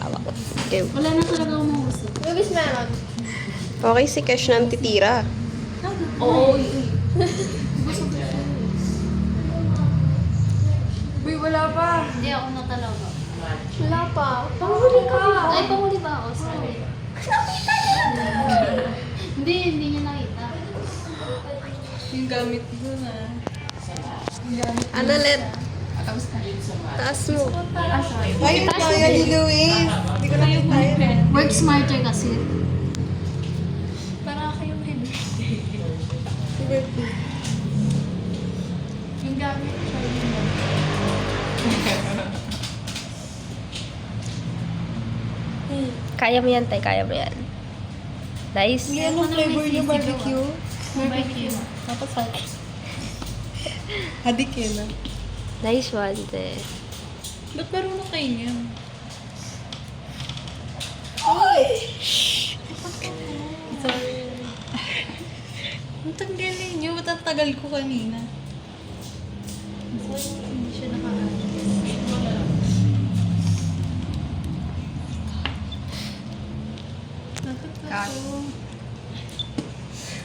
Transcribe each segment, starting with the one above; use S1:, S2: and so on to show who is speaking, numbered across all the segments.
S1: Hawak. Okay.
S2: Wala na talaga akong mausap.
S3: Luis meron.
S1: Okay, si Kesh na ang titira.
S2: Oo.
S3: Uy, wala pa.
S2: Hindi ako na talaga.
S3: Wala pa. Panghuli ka.
S2: Ay, pahuli ba ako? Sorry. Hindi niya nakita.
S3: Yung gamit ko na.
S1: Ano, Let? Taas mo.
S3: Ayun kaya ni Luis. Hindi ko nakita yun.
S2: Work smarter kasi.
S3: Para kayong birthday. Yung gamit siya yun.
S1: Kaya mo yan, tay. Kaya mo yan. Nice.
S3: Hindi anong flavor yung barbecue?
S2: Barbecue.
S3: Tapos sa... Hadik yun ah.
S1: Nice one, te.
S3: Ba't marunong kayo niyan? Sorry. Ang tanggalin niyo. Ba't ang tagal ko kanina?
S2: Hindi siya nakaalis.
S3: Cut.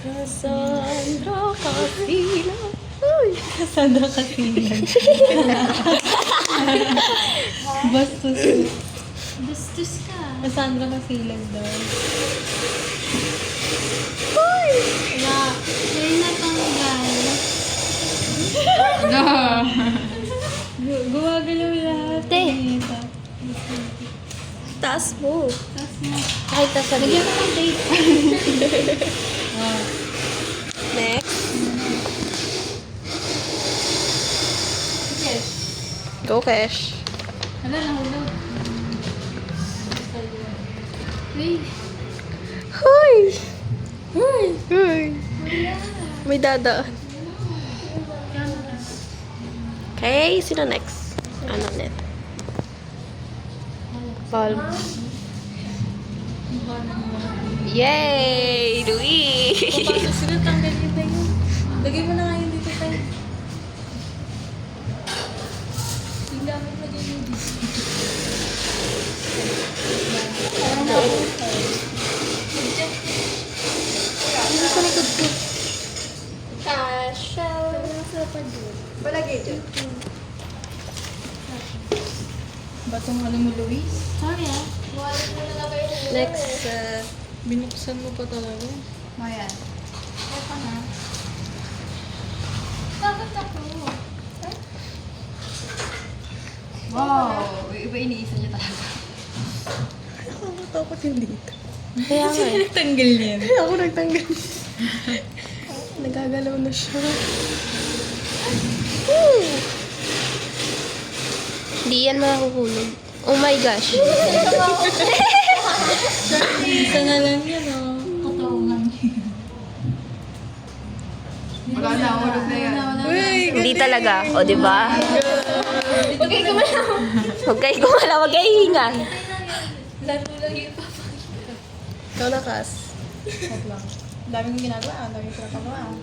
S1: Cassandra Casino. Uy.
S3: Sandra Kasilan. Bastos.
S2: Bastos ka.
S3: Sandra Kasilan daw.
S2: Wala. May natanggal.
S3: Gumagalaw lahat.
S1: Te.
S3: Kanina.
S1: Taas mo.
S2: Tapos na.
S1: Kahit nasa
S2: Lagyan mo ng tape.
S1: Next. Go, Kesh.
S2: Hala, nahulog. Wait.
S1: Hoy! Hoy! May dadaan. Okay, sino next? Ano net? Palm. Yay! Luis!
S3: Paano sila tanggalin na yun? Lagay mo na nga yun dito tayo. Yung gamit na ganyan dito.
S2: Ano sa likod ko?
S3: Kasha. Palagay dyan. Batong ano mo, Luis?
S2: Sorry ah.
S1: Next,
S3: Binuksan mo pa talaga.
S2: Maya. Ito na. Bakit ako? Wow! Iba iniisa niya talaga.
S3: Nakakatakot yung dito.
S1: kaya nga
S3: Sino
S1: eh.
S3: nagtanggal niyan?
S1: Ako nagtanggal. Nagagalaw na siya. Hindi yan mahuhulog. Oh my gosh.
S3: Isa na lang yan, oh.
S2: Katawan.
S3: Wala na, hulog na yan. Uy,
S1: Hindi talaga. O, di ba?
S3: Huwag kayo gumalaw.
S1: Huwag kayo gumalaw, huwag kayo hinga.
S3: Laro lang yung
S1: Ikaw na, Kas.
S3: lang. Ang dami kong ginagawa, ang dami kong pinapagawa.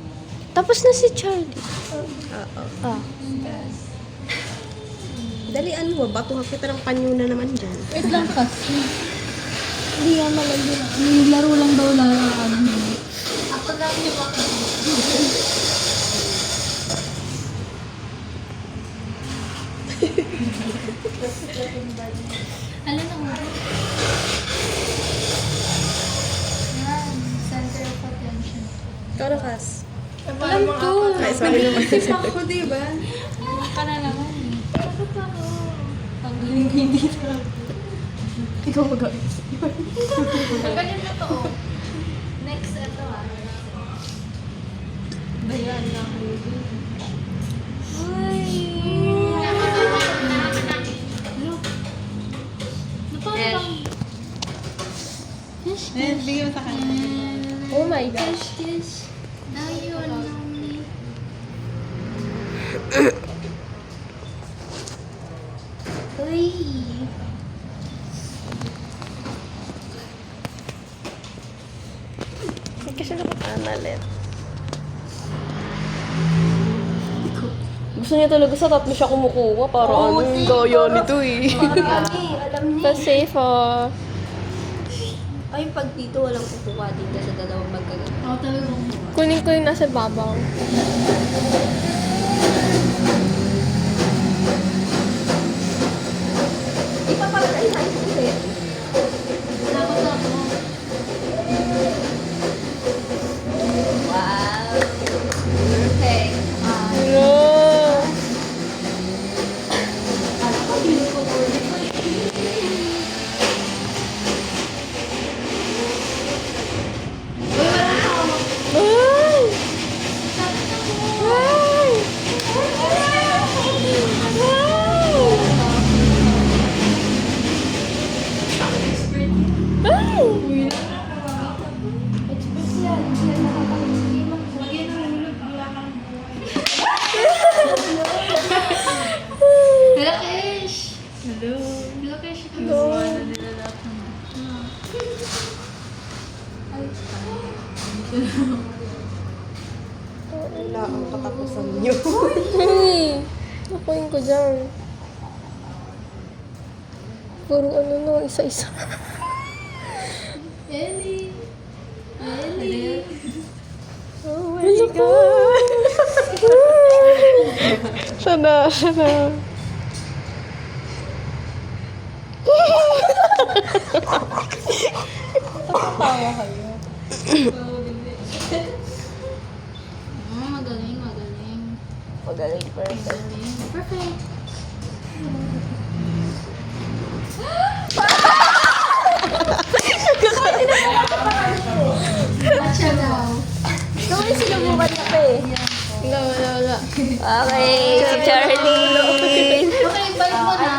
S1: Tapos na si Charlie. Oo. Ah. Dalian mo, batuhan kita ng panyo na naman dyan.
S3: Wait lang kasi.
S2: Hindi yan malagyan na. Yung laro lang daw laruan.
S3: Ako lang yung mga...
S2: Alam na mo. Yan. Center of attention.
S1: Ikaw na, Kas.
S3: Alam ko.
S1: Ay, sorry naman.
S3: Ako, diba?
S2: Ka na naman eh. Bakit ako?
S3: Tanggalin ko yung dito.
S1: Ikaw mag-ayos.
S2: Tanggalin na to. Next, ito ah.
S3: Dayan na ako.
S2: Uy!
S3: Eh, bigyan mo sa kanya.
S1: Oh my gosh.
S2: Kiss. Dayon, mommy. Uy!
S1: Kasi naman analet. Gusto niya talaga sa tatlo siya kumukuha para ano yung gaya nito eh.
S2: Alam niya.
S1: Mas safe ah.
S2: Ay, pag dito walang kukuha dito sa dalawang magkagalit.
S3: Ako talaga
S1: Kunin ko yung nasa babaw.
S2: Di pa pala tayo high school eh.
S3: Takot ako.
S2: Wow. Perfect.
S1: No!
S2: Ano ko, beautiful order ko eh. Uy, walang hawak.
S1: Ay! Ay! Ay!
S2: Express yan. Yan nakakalimutin mo.
S3: Hello, Kesh! Hello. Hello, Kesh. Gumawa na nila lahat ng
S2: Wala ang katapusan niyo.
S1: Hey! Nakuhin ko dyan. Puro ano no, isa-isa.
S3: Ellie! Ellie!
S1: Oh my God! Sana, sana.
S3: Magaling, magaling.
S1: Magaling, perfect.
S3: Magaling. Perfect. Matcha daw.
S2: Ikaw ay sinubukan na ka eh.
S1: Wala, wala, wala.
S2: Okay, si Charlie.
S3: Okay, balik mo na.